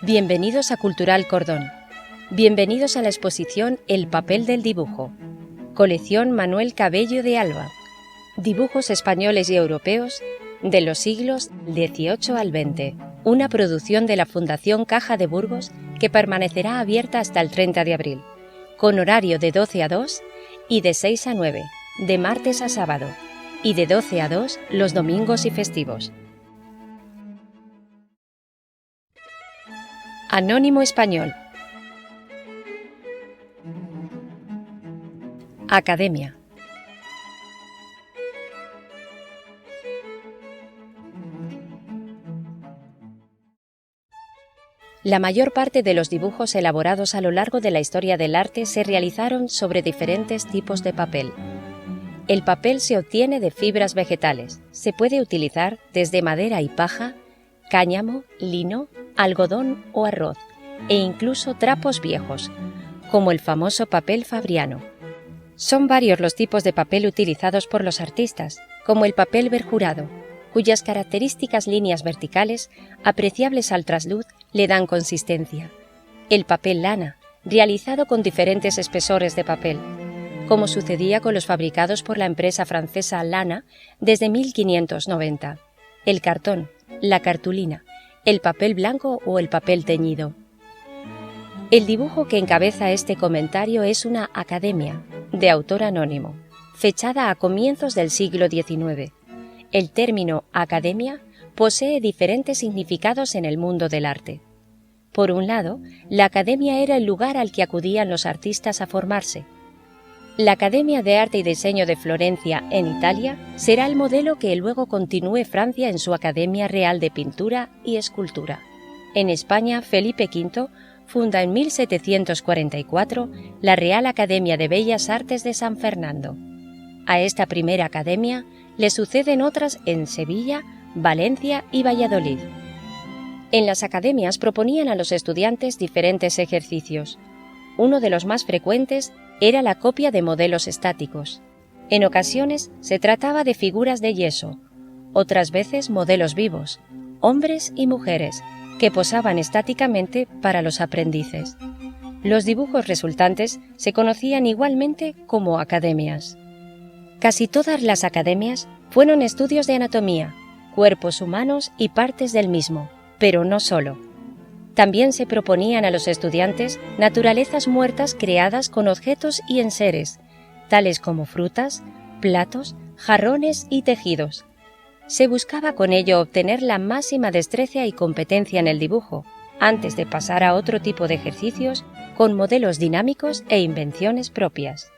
Bienvenidos a Cultural Cordón. Bienvenidos a la exposición El papel del dibujo. Colección Manuel Cabello de Alba. Dibujos españoles y europeos de los siglos XVIII al XX. Una producción de la Fundación Caja de Burgos que permanecerá abierta hasta el 30 de abril, con horario de 12 a 2 y de 6 a 9, de martes a sábado, y de 12 a 2 los domingos y festivos. Anónimo español. Academia. La mayor parte de los dibujos elaborados a lo largo de la historia del arte se realizaron sobre diferentes tipos de papel. El papel se obtiene de fibras vegetales. Se puede utilizar desde madera y paja, cáñamo, lino, algodón o arroz, e incluso trapos viejos, como el famoso papel fabriano. Son varios los tipos de papel utilizados por los artistas, como el papel verjurado, cuyas características líneas verticales, apreciables al trasluz, le dan consistencia. El papel lana, realizado con diferentes espesores de papel, como sucedía con los fabricados por la empresa francesa Lana desde 1590. El cartón, la cartulina, el papel blanco o el papel teñido. El dibujo que encabeza este comentario es una academia, de autor anónimo, fechada a comienzos del siglo XIX. El término academia posee diferentes significados en el mundo del arte. Por un lado, la academia era el lugar al que acudían los artistas a formarse. La Academia de Arte y Diseño de Florencia, en Italia, será el modelo que luego continúe Francia en su Academia Real de Pintura y Escultura. En España, Felipe V funda en 1744 la Real Academia de Bellas Artes de San Fernando. A esta primera academia le suceden otras en Sevilla, Valencia y Valladolid. En las academias proponían a los estudiantes diferentes ejercicios. Uno de los más frecuentes era la copia de modelos estáticos. En ocasiones se trataba de figuras de yeso, otras veces modelos vivos, hombres y mujeres, que posaban estáticamente para los aprendices. Los dibujos resultantes se conocían igualmente como academias. Casi todas las academias fueron estudios de anatomía, cuerpos humanos y partes del mismo, pero no solo. También se proponían a los estudiantes naturalezas muertas creadas con objetos y enseres, tales como frutas, platos, jarrones y tejidos. Se buscaba con ello obtener la máxima destreza y competencia en el dibujo, antes de pasar a otro tipo de ejercicios con modelos dinámicos e invenciones propias.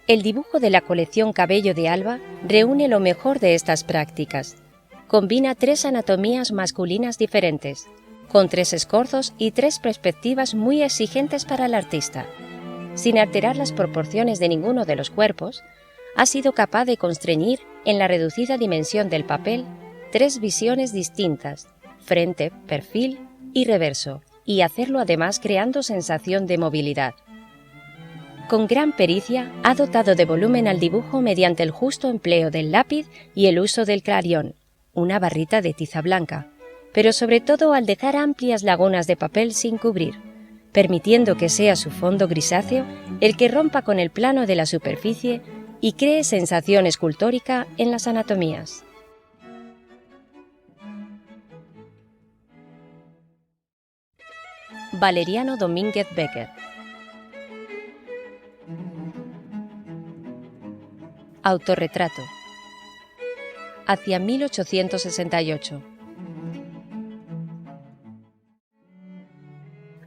El dibujo de la colección Cabello de Alba reúne lo mejor de estas prácticas. Combina 3 anatomías masculinas diferentes, con 3 escorzos y 3 perspectivas muy exigentes para el artista. Sin alterar las proporciones de ninguno de los cuerpos, ha sido capaz de constreñir en la reducida dimensión del papel 3 visiones distintas, frente, perfil y reverso, y hacerlo además creando sensación de movilidad. Con gran pericia ha dotado de volumen al dibujo mediante el justo empleo del lápiz y el uso del crayón, una barrita de tiza blanca, pero sobre todo al dejar amplias lagunas de papel sin cubrir, permitiendo que sea su fondo grisáceo el que rompa con el plano de la superficie y cree sensación escultórica en las anatomías. Valeriano Domínguez Becker. Autorretrato. Hacia 1868.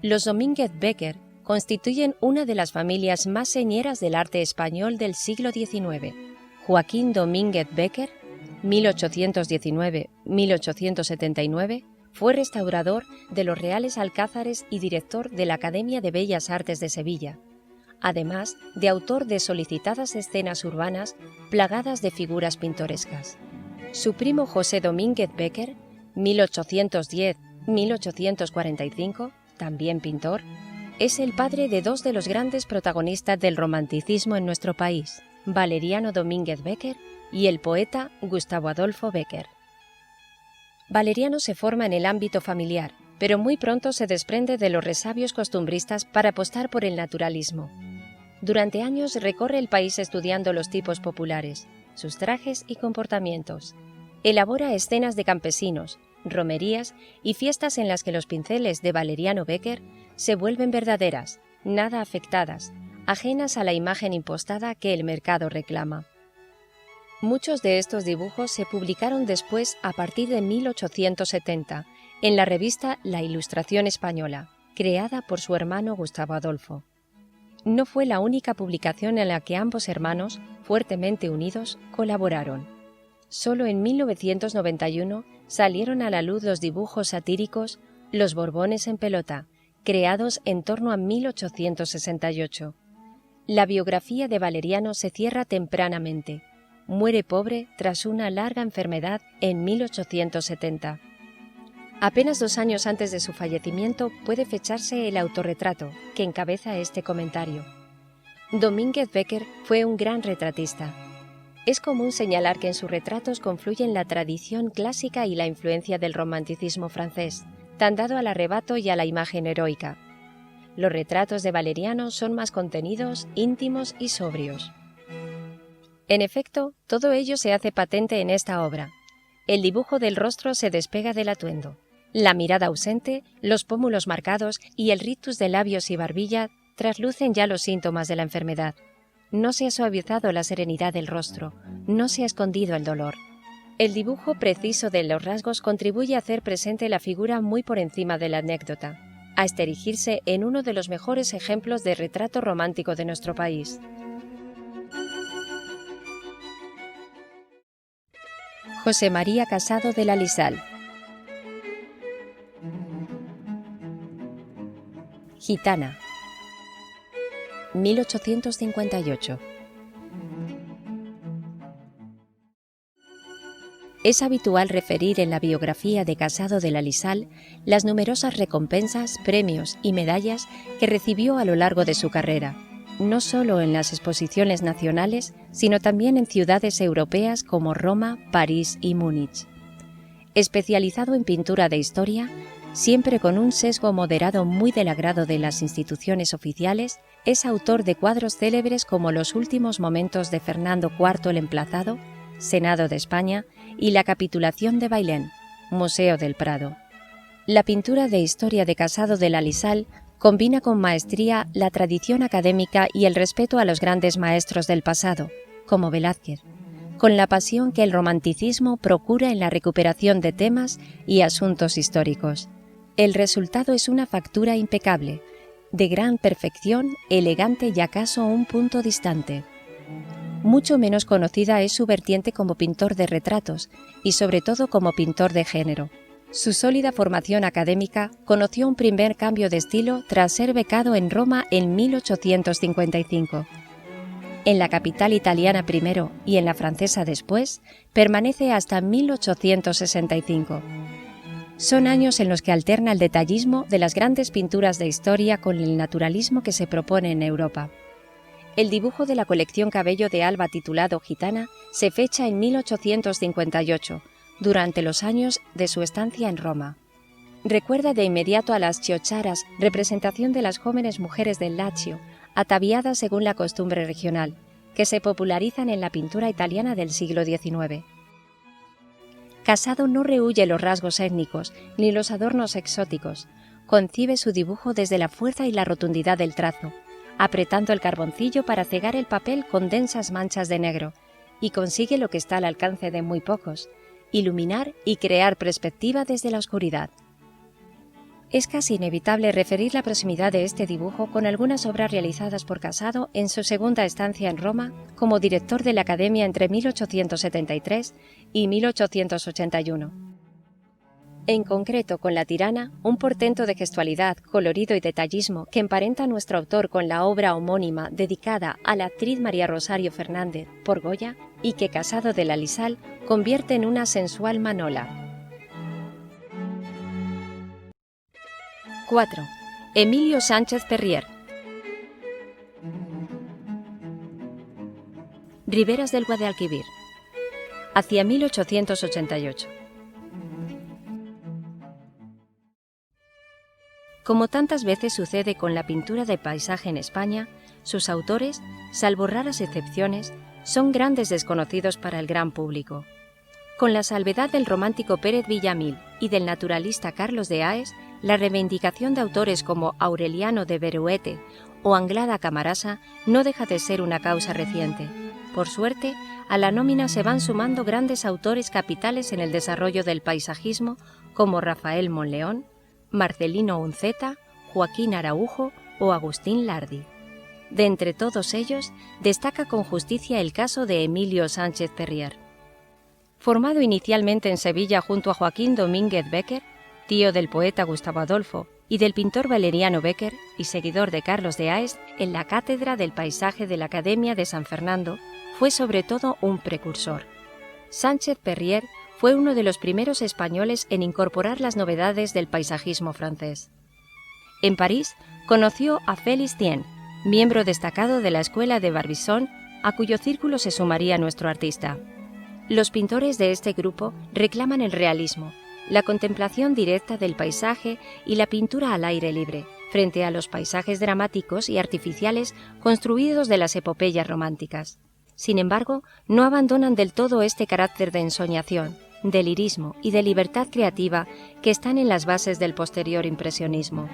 Los Domínguez Becker constituyen una de las familias más señeras del arte español del siglo XIX. Joaquín Domínguez Becker, 1819-1879, fue restaurador de los Reales Alcázares y director de la Academia de Bellas Artes de Sevilla, además de autor de solicitadas escenas urbanas plagadas de figuras pintorescas. Su primo José Domínguez Becker, 1810-1845, también pintor, es el padre de 2 de los grandes protagonistas del romanticismo en nuestro país, Valeriano Domínguez Becker y el poeta Gustavo Adolfo Bécquer. Valeriano se forma en el ámbito familiar, pero muy pronto se desprende de los resabios costumbristas para apostar por el naturalismo. Durante años recorre el país estudiando los tipos populares, sus trajes y comportamientos. Elabora escenas de campesinos, romerías y fiestas en las que los pinceles de Valeriano Becker se vuelven verdaderas, nada afectadas, ajenas a la imagen impostada que el mercado reclama. Muchos de estos dibujos se publicaron después a partir de 1870 en la revista La Ilustración Española, creada por su hermano Gustavo Adolfo. No fue la única publicación en la que ambos hermanos, fuertemente unidos, colaboraron. Solo en 1991 salieron a la luz los dibujos satíricos Los Borbones en pelota, creados en torno a 1868. La biografía de Valeriano se cierra tempranamente. Muere pobre tras una larga enfermedad en 1870. Apenas 2 años antes de su fallecimiento puede fecharse el autorretrato que encabeza este comentario. Domínguez Becker fue un gran retratista. Es común señalar que en sus retratos confluyen la tradición clásica y la influencia del romanticismo francés, tan dado al arrebato y a la imagen heroica. Los retratos de Valeriano son más contenidos, íntimos y sobrios. En efecto, todo ello se hace patente en esta obra. El dibujo del rostro se despega del atuendo. La mirada ausente, los pómulos marcados y el rictus de labios y barbilla traslucen ya los síntomas de la enfermedad. No se ha suavizado la serenidad del rostro, no se ha escondido el dolor. El dibujo preciso de los rasgos contribuye a hacer presente la figura muy por encima de la anécdota, a erigirse en uno de los mejores ejemplos de retrato romántico de nuestro país. José María Casado de la Lisal. Gitana, 1858. Es habitual referir en la biografía de Casado de la Lisal las numerosas recompensas, premios y medallas que recibió a lo largo de su carrera, no solo en las exposiciones nacionales, sino también en ciudades europeas como Roma, París y Múnich. Especializado en pintura de historia, siempre con un sesgo moderado muy del agrado de las instituciones oficiales, es autor de cuadros célebres como Los últimos momentos de Fernando IV el Emplazado, Senado de España, y La capitulación de Bailén, Museo del Prado. La pintura de historia de Casado de la Lisal combina con maestría la tradición académica y el respeto a los grandes maestros del pasado, como Velázquez, con la pasión que el romanticismo procura en la recuperación de temas y asuntos históricos. El resultado es una factura impecable, de gran perfección, elegante y acaso un punto distante. Mucho menos conocida es su vertiente como pintor de retratos y sobre todo como pintor de género. Su sólida formación académica conoció un primer cambio de estilo tras ser becado en Roma en 1855. En la capital italiana primero y en la francesa después, permanece hasta 1865. Son años en los que alterna el detallismo de las grandes pinturas de historia con el naturalismo que se propone en Europa. El dibujo de la colección Cabello de Alba titulado Gitana se fecha en 1858, durante los años de su estancia en Roma. Recuerda de inmediato a las chiocharas, representación de las jóvenes mujeres del Lacio, ataviadas según la costumbre regional, que se popularizan en la pintura italiana del siglo XIX. Casado no rehúye los rasgos étnicos ni los adornos exóticos, concibe su dibujo desde la fuerza y la rotundidad del trazo, apretando el carboncillo para cegar el papel con densas manchas de negro, y consigue lo que está al alcance de muy pocos: iluminar y crear perspectiva desde la oscuridad. Es casi inevitable referir la proximidad de este dibujo con algunas obras realizadas por Casado en su segunda estancia en Roma como director de la Academia entre 1873 y 1881. En concreto, con La tirana, un portento de gestualidad, colorido y detallismo que emparenta a nuestro autor con la obra homónima dedicada a la actriz María Rosario Fernández por Goya y que Casado de la Lisal convierte en una sensual Manola. 4. Emilio Sánchez Perrier. Riberas del Guadalquivir. Hacia 1888. Como tantas veces sucede con la pintura de paisaje en España, sus autores, salvo raras excepciones, son grandes desconocidos para el gran público. Con la salvedad del romántico Pérez Villamil y del naturalista Carlos de Haes, la reivindicación de autores como Aureliano de Beruete o Anglada Camarasa no deja de ser una causa reciente. Por suerte, a la nómina se van sumando grandes autores capitales en el desarrollo del paisajismo como Rafael Monleón, Marcelino Unceta, Joaquín Araujo o Agustín Lardi. De entre todos ellos, destaca con justicia el caso de Emilio Sánchez Perrier. Formado inicialmente en Sevilla junto a Joaquín Domínguez Becker, tío del poeta Gustavo Adolfo y del pintor Valeriano Becker y seguidor de Carlos de Haes, en la Cátedra del Paisaje de la Academia de San Fernando, fue sobre todo un precursor. Sánchez Perrier fue uno de los primeros españoles en incorporar las novedades del paisajismo francés. En París conoció a Félix Tien, miembro destacado de la Escuela de Barbizon, a cuyo círculo se sumaría nuestro artista. Los pintores de este grupo reclaman el realismo, la contemplación directa del paisaje y la pintura al aire libre, frente a los paisajes dramáticos y artificiales construidos de las epopeyas románticas. Sin embargo, no abandonan del todo este carácter de ensoñación, de lirismo y de libertad creativa que están en las bases del posterior impresionismo.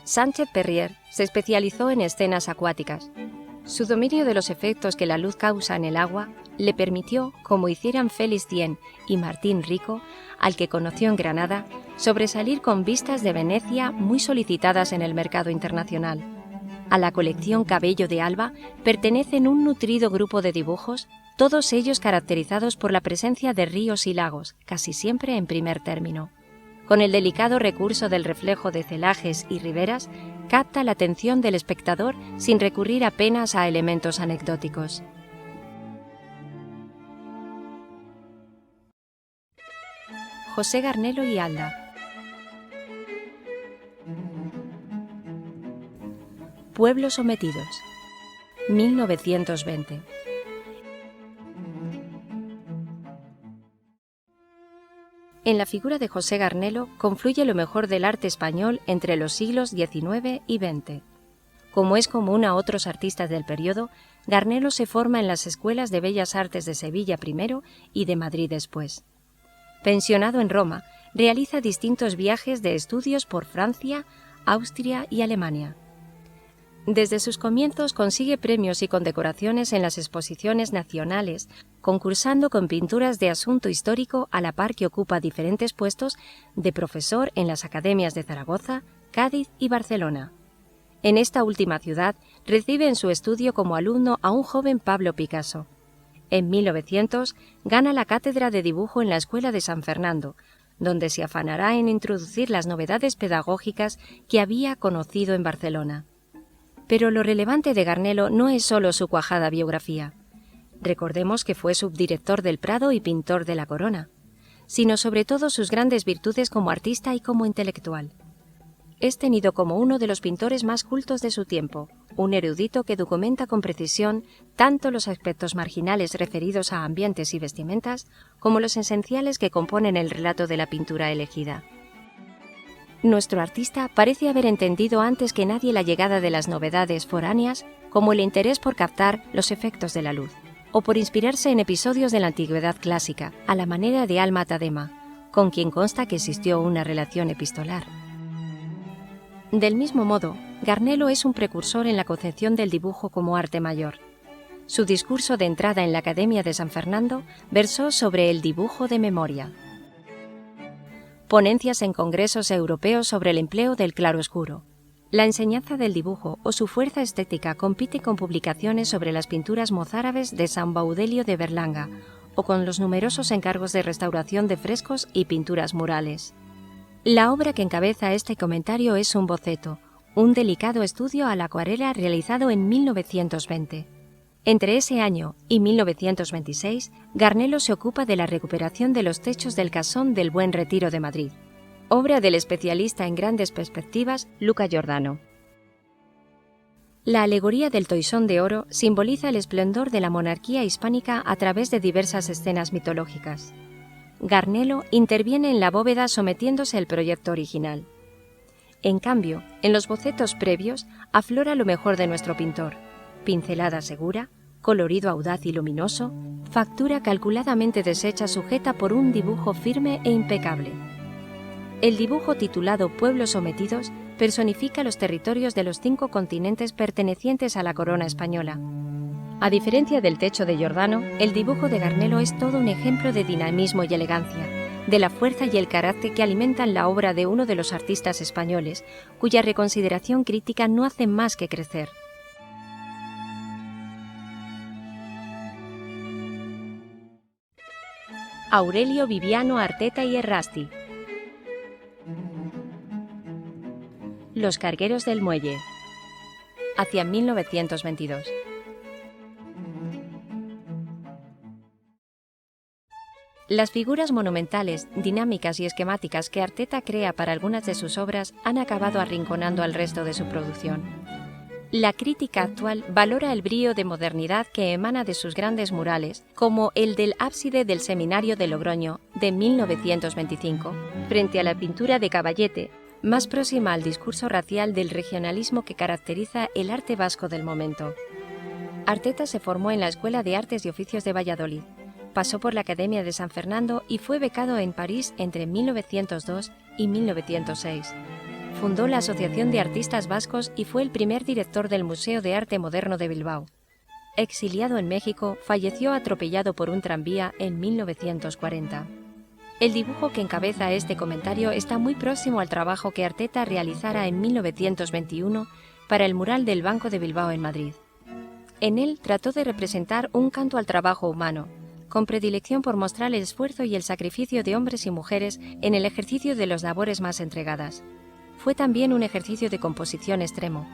Sánchez Perrier se especializó en escenas acuáticas. Su dominio de los efectos que la luz causa en el agua le permitió, como hicieran Félix Tien y Martín Rico, al que conoció en Granada, sobresalir con vistas de Venecia muy solicitadas en el mercado internacional. A la colección Cabello de Alba pertenecen un nutrido grupo de dibujos, todos ellos caracterizados por la presencia de ríos y lagos, casi siempre en primer término. Con el delicado recurso del reflejo de celajes y riberas, capta la atención del espectador sin recurrir apenas a elementos anecdóticos. José Garnelo y Alda. Pueblos sometidos. 1920. En la figura de José Garnelo confluye lo mejor del arte español entre los siglos XIX y XX. Como es común a otros artistas del periodo, Garnelo se forma en las escuelas de Bellas Artes de Sevilla primero y de Madrid después. Pensionado en Roma, realiza distintos viajes de estudios por Francia, Austria y Alemania. Desde sus comienzos consigue premios y condecoraciones en las exposiciones nacionales, concursando con pinturas de asunto histórico a la par que ocupa diferentes puestos de profesor en las academias de Zaragoza, Cádiz y Barcelona. En esta última ciudad recibe en su estudio como alumno a un joven Pablo Picasso. En 1900 gana la cátedra de dibujo en la Escuela de San Fernando, donde se afanará en introducir las novedades pedagógicas que había conocido en Barcelona. Pero lo relevante de Garnelo no es solo su cuajada biografía. Recordemos que fue subdirector del Prado y pintor de la Corona, sino sobre todo sus grandes virtudes como artista y como intelectual. Es tenido como uno de los pintores más cultos de su tiempo, un erudito que documenta con precisión tanto los aspectos marginales referidos a ambientes y vestimentas, como los esenciales que componen el relato de la pintura elegida. Nuestro artista parece haber entendido antes que nadie la llegada de las novedades foráneas, como el interés por captar los efectos de la luz, o por inspirarse en episodios de la antigüedad clásica, a la manera de Alma Tadema, con quien consta que existió una relación epistolar. Del mismo modo, Garnelo es un precursor en la concepción del dibujo como arte mayor. Su discurso de entrada en la Academia de San Fernando versó sobre el dibujo de memoria. Ponencias en congresos europeos sobre el empleo del claroscuro. La enseñanza del dibujo o su fuerza estética compite con publicaciones sobre las pinturas mozárabes de San Baudelio de Berlanga o con los numerosos encargos de restauración de frescos y pinturas murales. La obra que encabeza este comentario es un boceto, un delicado estudio a la acuarela realizado en 1920. Entre ese año y 1926, Garnelo se ocupa de la recuperación de los techos del Casón del Buen Retiro de Madrid, obra del especialista en grandes perspectivas Luca Giordano. La alegoría del toisón de oro simboliza el esplendor de la monarquía hispánica a través de diversas escenas mitológicas. Garnelo interviene en la bóveda sometiéndose al proyecto original. En cambio, en los bocetos previos aflora lo mejor de nuestro pintor: pincelada segura, colorido audaz y luminoso, factura calculadamente deshecha sujeta por un dibujo firme e impecable. El dibujo titulado Pueblos sometidos personifica los territorios de los 5 continentes pertenecientes a la corona española. A diferencia del techo de Giordano, el dibujo de Garnelo es todo un ejemplo de dinamismo y elegancia, de la fuerza y el carácter que alimentan la obra de uno de los artistas españoles, cuya reconsideración crítica no hace más que crecer. Aurelio Viviano Arteta y Errasti. Los cargueros del muelle. Hacia 1922. Las figuras monumentales, dinámicas y esquemáticas que Arteta crea para algunas de sus obras han acabado arrinconando al resto de su producción. La crítica actual valora el brío de modernidad que emana de sus grandes murales, como el del ábside del Seminario de Logroño, de 1925, frente a la pintura de Caballete, más próxima al discurso racial del regionalismo que caracteriza el arte vasco del momento. Arteta se formó en la Escuela de Artes y Oficios de Valladolid, pasó por la Academia de San Fernando y fue becado en París entre 1902 y 1906. Fundó la Asociación de Artistas Vascos y fue el primer director del Museo de Arte Moderno de Bilbao. Exiliado en México, falleció atropellado por un tranvía en 1940. El dibujo que encabeza este comentario está muy próximo al trabajo que Arteta realizara en 1921 para el mural del Banco de Bilbao en Madrid. En él trató de representar un canto al trabajo humano, con predilección por mostrar el esfuerzo y el sacrificio de hombres y mujeres en el ejercicio de las labores más entregadas. Fue también un ejercicio de composición extremo.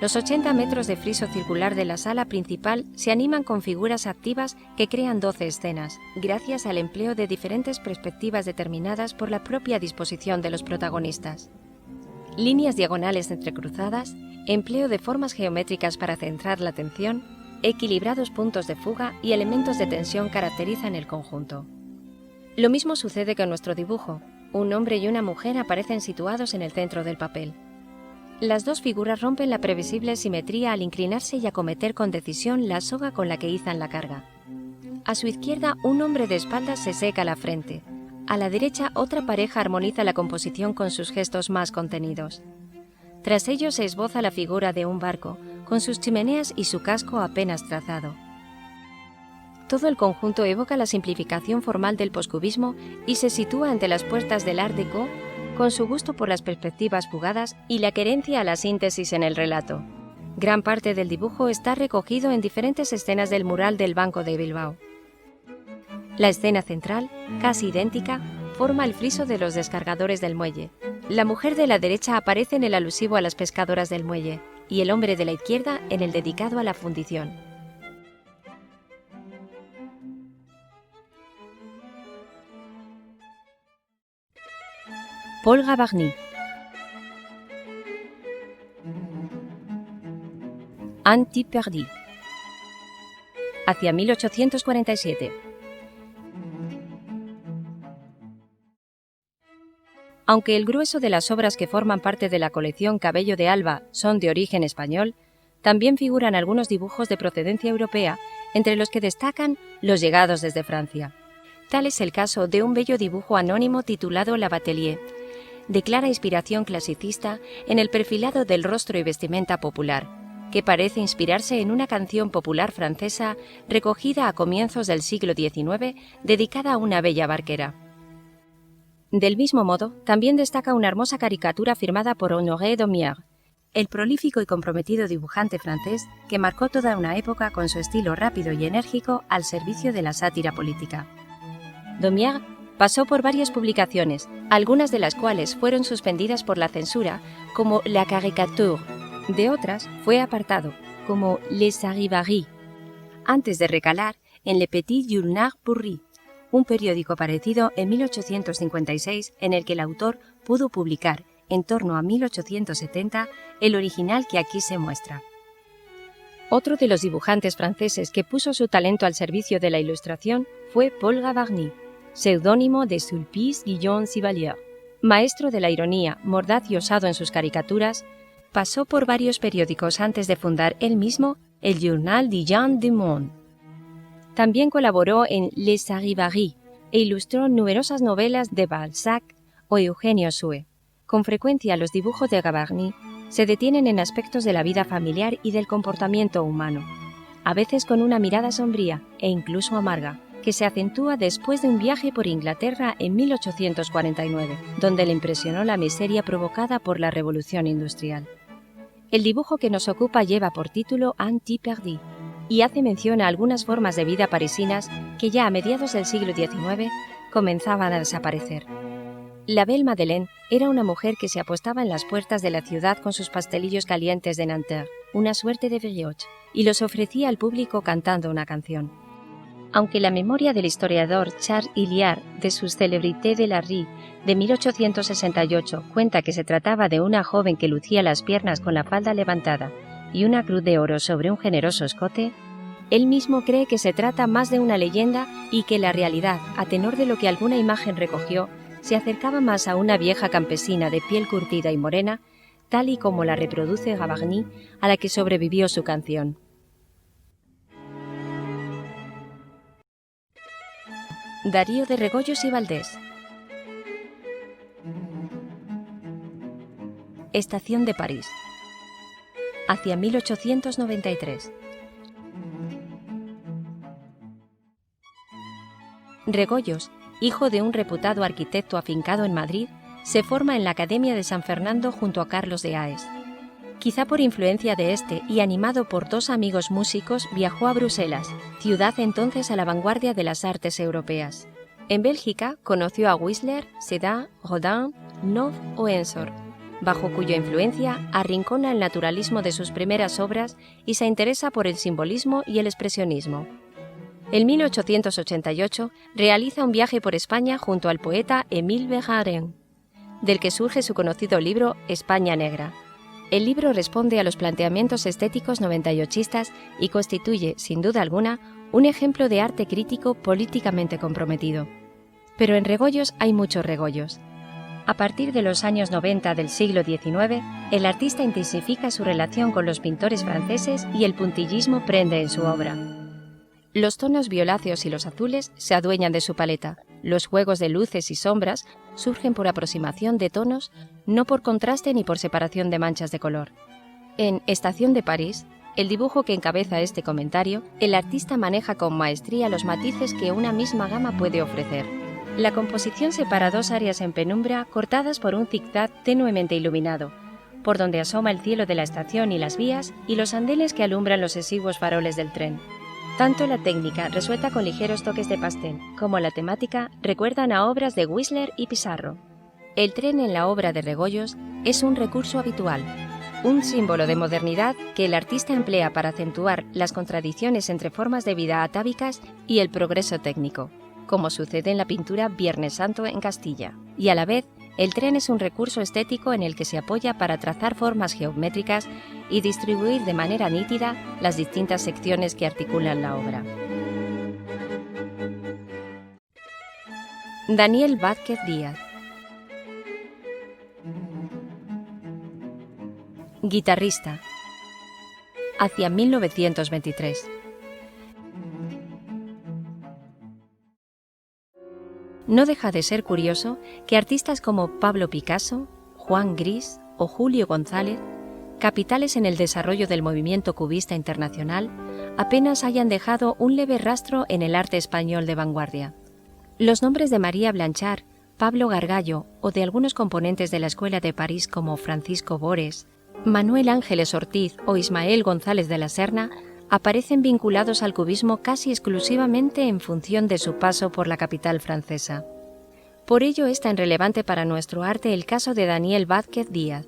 Los 80 metros de friso circular de la sala principal se animan con figuras activas que crean 12 escenas, gracias al empleo de diferentes perspectivas determinadas por la propia disposición de los protagonistas. Líneas diagonales entrecruzadas, empleo de formas geométricas para centrar la atención, equilibrados puntos de fuga y elementos de tensión caracterizan el conjunto. Lo mismo sucede con nuestro dibujo. Un hombre y una mujer aparecen situados en el centro del papel. Las dos figuras rompen la previsible simetría al inclinarse y acometer con decisión la soga con la que izan la carga. A su izquierda, un hombre de espaldas se seca la frente. A la derecha, otra pareja armoniza la composición con sus gestos más contenidos. Tras ellos se esboza la figura de un barco, con sus chimeneas y su casco apenas trazado. Todo el conjunto evoca la simplificación formal del poscubismo y se sitúa ante las puertas del Art Déco, con su gusto por las perspectivas fugadas y la querencia a la síntesis en el relato. Gran parte del dibujo está recogido en diferentes escenas del mural del Banco de Bilbao. La escena central, casi idéntica, forma el friso de los descargadores del muelle. La mujer de la derecha aparece en el alusivo a las pescadoras del muelle y el hombre de la izquierda en el dedicado a la fundición. Paul Gavarni. Anti-Perdu. Hacia 1847. Aunque el grueso de las obras que forman parte de la colección Cabello de Alba son de origen español, también figuran algunos dibujos de procedencia europea, entre los que destacan los llegados desde Francia. Tal es el caso de un bello dibujo anónimo titulado La Batelier, de clara inspiración clasicista en el perfilado del rostro y vestimenta popular, que parece inspirarse en una canción popular francesa recogida a comienzos del siglo XIX, dedicada a una bella barquera. Del mismo modo, también destaca una hermosa caricatura firmada por Honoré Daumier, el prolífico y comprometido dibujante francés que marcó toda una época con su estilo rápido y enérgico al servicio de la sátira política. Daumier pasó por varias publicaciones, algunas de las cuales fueron suspendidas por la censura, como La Caricature. De otras fue apartado, como Les Arrivaries, antes de recalar en Le Petit Journal Pourri, un periódico aparecido en 1856 en el que el autor pudo publicar, en torno a 1870, el original que aquí se muestra. Otro de los dibujantes franceses que puso su talento al servicio de la ilustración fue Paul Gavarni, seudónimo de Sulpice Guillaume Sivalier. Maestro de la ironía, mordaz y osado en sus caricaturas, pasó por varios periódicos antes de fundar él mismo el Journal des gens du monde. También colaboró en Les Charivaris e ilustró numerosas novelas de Balzac o Eugenio Sue. Con frecuencia los dibujos de Gavarni se detienen en aspectos de la vida familiar y del comportamiento humano, a veces con una mirada sombría e incluso amarga, que se acentúa después de un viaje por Inglaterra en 1849, donde le impresionó la miseria provocada por la Revolución Industrial. El dibujo que nos ocupa lleva por título Anti Perdu y hace mención a algunas formas de vida parisinas que ya a mediados del siglo XIX comenzaban a desaparecer. La Belle Madeleine era una mujer que se apostaba en las puertas de la ciudad con sus pastelillos calientes de Nanterre, una suerte de brioche, y los ofrecía al público cantando una canción. Aunque la memoria del historiador Charles Hilliard de sus Célébrités de la Rue de 1868 cuenta que se trataba de una joven que lucía las piernas con la falda levantada y una cruz de oro sobre un generoso escote, él mismo cree que se trata más de una leyenda y que la realidad, a tenor de lo que alguna imagen recogió, se acercaba más a una vieja campesina de piel curtida y morena, tal y como la reproduce Gavarni, a la que sobrevivió su canción. Darío de Regoyos y Valdés. Estación de París. Hacia 1893. Regoyos, hijo de un reputado arquitecto afincado en Madrid, se forma en la Academia de San Fernando junto a Carlos de Haes. Quizá por influencia de este y animado por dos amigos músicos, viajó a Bruselas, ciudad entonces a la vanguardia de las artes europeas. En Bélgica conoció a Whistler, Cézanne, Rodin, Nov o Ensor, bajo cuya influencia arrincona el naturalismo de sus primeras obras y se interesa por el simbolismo y el expresionismo. En 1888 realiza un viaje por España junto al poeta Émile Verhaeren, del que surge su conocido libro España Negra. El libro responde a los planteamientos estéticos 98istas y constituye, sin duda alguna, un ejemplo de arte crítico políticamente comprometido. Pero en Regoyos hay muchos Regoyos. A partir de los años 90 del siglo XIX, el artista intensifica su relación con los pintores franceses y el puntillismo prende en su obra. Los tonos violáceos y los azules se adueñan de su paleta. Los juegos de luces y sombras surgen por aproximación de tonos, no por contraste ni por separación de manchas de color. En Estación de París, el dibujo que encabeza este comentario, el artista maneja con maestría los matices que una misma gama puede ofrecer. La composición separa dos áreas en penumbra cortadas por un zigzag tenuemente iluminado, por donde asoma el cielo de la estación y las vías y los andenes que alumbran los exiguos faroles del tren. Tanto la técnica, resuelta con ligeros toques de pastel, como la temática recuerdan a obras de Whistler y Pissarro. El tren en la obra de Regoyos es un recurso habitual, un símbolo de modernidad que el artista emplea para acentuar las contradicciones entre formas de vida atávicas y el progreso técnico, como sucede en la pintura Viernes Santo en Castilla, y a la vez el tren es un recurso estético en el que se apoya para trazar formas geométricas y distribuir de manera nítida las distintas secciones que articulan la obra. Daniel Vázquez Díaz. Guitarrista. Hacia 1923. No deja de ser curioso que artistas como Pablo Picasso, Juan Gris o Julio González, capitales en el desarrollo del movimiento cubista internacional, apenas hayan dejado un leve rastro en el arte español de vanguardia. Los nombres de María Blanchard, Pablo Gargallo o de algunos componentes de la Escuela de París como Francisco Bores, Manuel Ángeles Ortiz o Ismael González de la Serna aparecen vinculados al cubismo casi exclusivamente en función de su paso por la capital francesa. Por ello es tan relevante para nuestro arte el caso de Daniel Vázquez Díaz,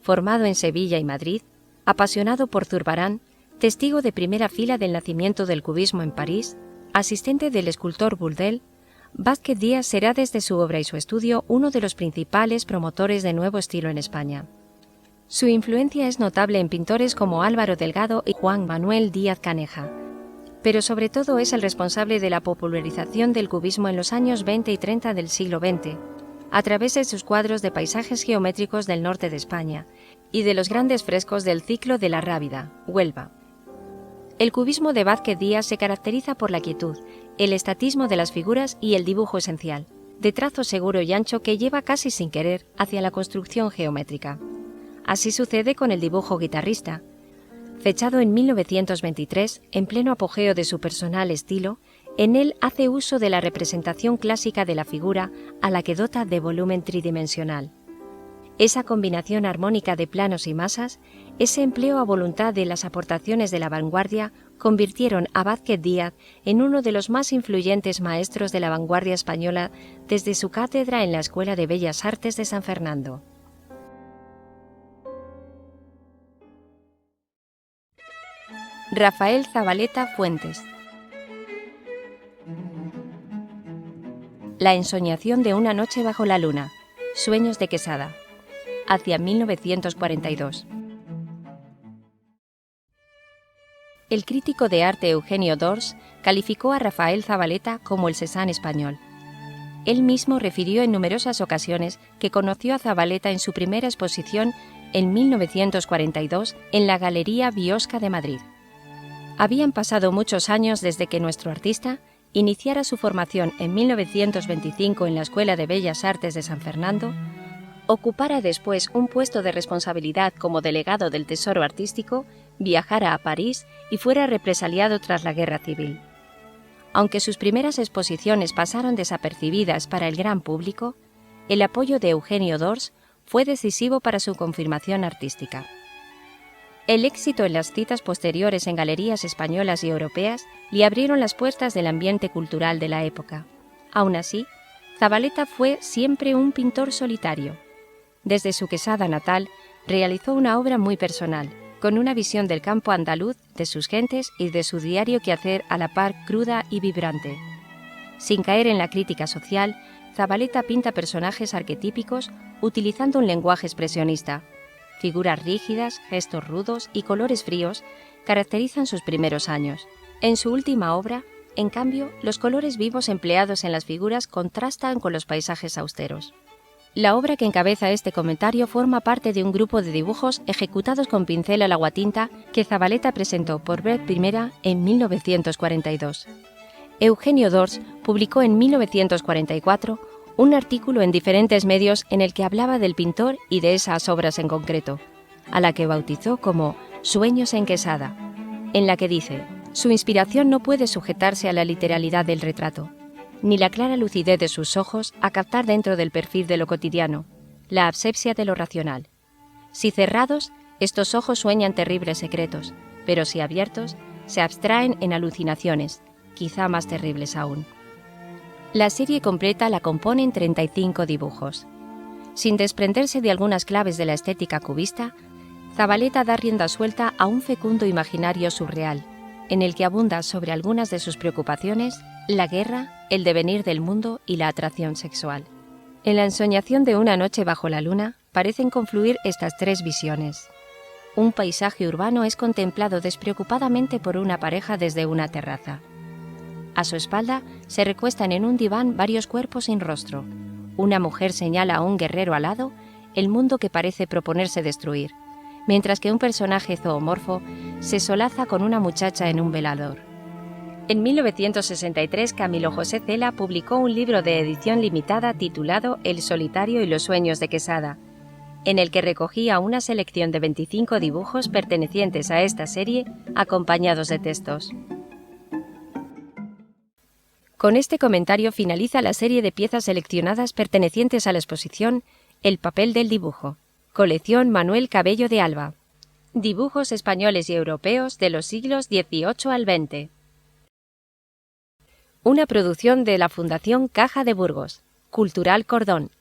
formado en Sevilla y Madrid, apasionado por Zurbarán, testigo de primera fila del nacimiento del cubismo en París, asistente del escultor Bourdelle. Vázquez Díaz será desde su obra y su estudio uno de los principales promotores de nuevo estilo en España. Su influencia es notable en pintores como Álvaro Delgado y Juan Manuel Díaz Caneja, pero sobre todo es el responsable de la popularización del cubismo en los años 20 y 30 del siglo XX, a través de sus cuadros de paisajes geométricos del norte de España y de los grandes frescos del ciclo de la Rábida, Huelva. El cubismo de Vázquez Díaz se caracteriza por la quietud, el estatismo de las figuras y el dibujo esencial, de trazo seguro y ancho que lleva casi sin querer hacia la construcción geométrica. Así sucede con el dibujo guitarrista. Fechado en 1923, en pleno apogeo de su personal estilo, en él hace uso de la representación clásica de la figura a la que dota de volumen tridimensional. Esa combinación armónica de planos y masas, ese empleo a voluntad de las aportaciones de la vanguardia, convirtieron a Vázquez Díaz en uno de los más influyentes maestros de la vanguardia española desde su cátedra en la Escuela de Bellas Artes de San Fernando. Rafael Zavaleta Fuentes. La ensoñación de una noche bajo la luna. Sueños de Quesada. Hacia 1942. El crítico de arte Eugenio Dors calificó a Rafael Zavaleta como el Cézanne español. Él mismo refirió en numerosas ocasiones que conoció a Zavaleta en su primera exposición en 1942 en la Galería Biosca de Madrid. Habían pasado muchos años desde que nuestro artista iniciara su formación en 1925 en la Escuela de Bellas Artes de San Fernando, ocupara después un puesto de responsabilidad como delegado del Tesoro Artístico, viajara a París y fuera represaliado tras la Guerra Civil. Aunque sus primeras exposiciones pasaron desapercibidas para el gran público, el apoyo de Eugenio Dors fue decisivo para su confirmación artística. El éxito en las citas posteriores en galerías españolas y europeas le abrieron las puertas del ambiente cultural de la época. Aún así, Zavaleta fue siempre un pintor solitario. Desde su Quesada natal, realizó una obra muy personal, con una visión del campo andaluz, de sus gentes y de su diario quehacer a la par cruda y vibrante. Sin caer en la crítica social, Zavaleta pinta personajes arquetípicos utilizando un lenguaje expresionista. Figuras rígidas, gestos rudos y colores fríos caracterizan sus primeros años. En su última obra, en cambio, los colores vivos empleados en las figuras contrastan con los paisajes austeros. La obra que encabeza este comentario forma parte de un grupo de dibujos ejecutados con pincel al aguatinta que Zavaleta presentó por vez primera en 1942. Eugenio Dors publicó en 1944 un artículo en diferentes medios en el que hablaba del pintor y de esas obras en concreto, a la que bautizó como Sueños en Quesada, en la que dice: su inspiración no puede sujetarse a la literalidad del retrato, ni la clara lucidez de sus ojos a captar dentro del perfil de lo cotidiano, la asepsia de lo racional. Si cerrados, estos ojos sueñan terribles secretos, pero si abiertos, se abstraen en alucinaciones, quizá más terribles aún. La serie completa la componen 35 dibujos. Sin desprenderse de algunas claves de la estética cubista, Zavaleta da rienda suelta a un fecundo imaginario surreal, en el que abunda sobre algunas de sus preocupaciones, la guerra, el devenir del mundo y la atracción sexual. En la ensoñación de una noche bajo la luna parecen confluir estas tres visiones. Un paisaje urbano es contemplado despreocupadamente por una pareja desde una terraza. A su espalda se recuestan en un diván varios cuerpos sin rostro. Una mujer señala a un guerrero alado el mundo que parece proponerse destruir, mientras que un personaje zoomorfo se solaza con una muchacha en un velador. En 1963, Camilo José Cela publicó un libro de edición limitada titulado El solitario y los sueños de Quesada, en el que recogía una selección de 25 dibujos pertenecientes a esta serie, acompañados de textos. Con este comentario finaliza la serie de piezas seleccionadas pertenecientes a la exposición El papel del dibujo, colección Manuel Cabello de Alba. Dibujos españoles y europeos de los siglos XVIII al XX. Una producción de la Fundación Caja de Burgos, Cultural Cordón,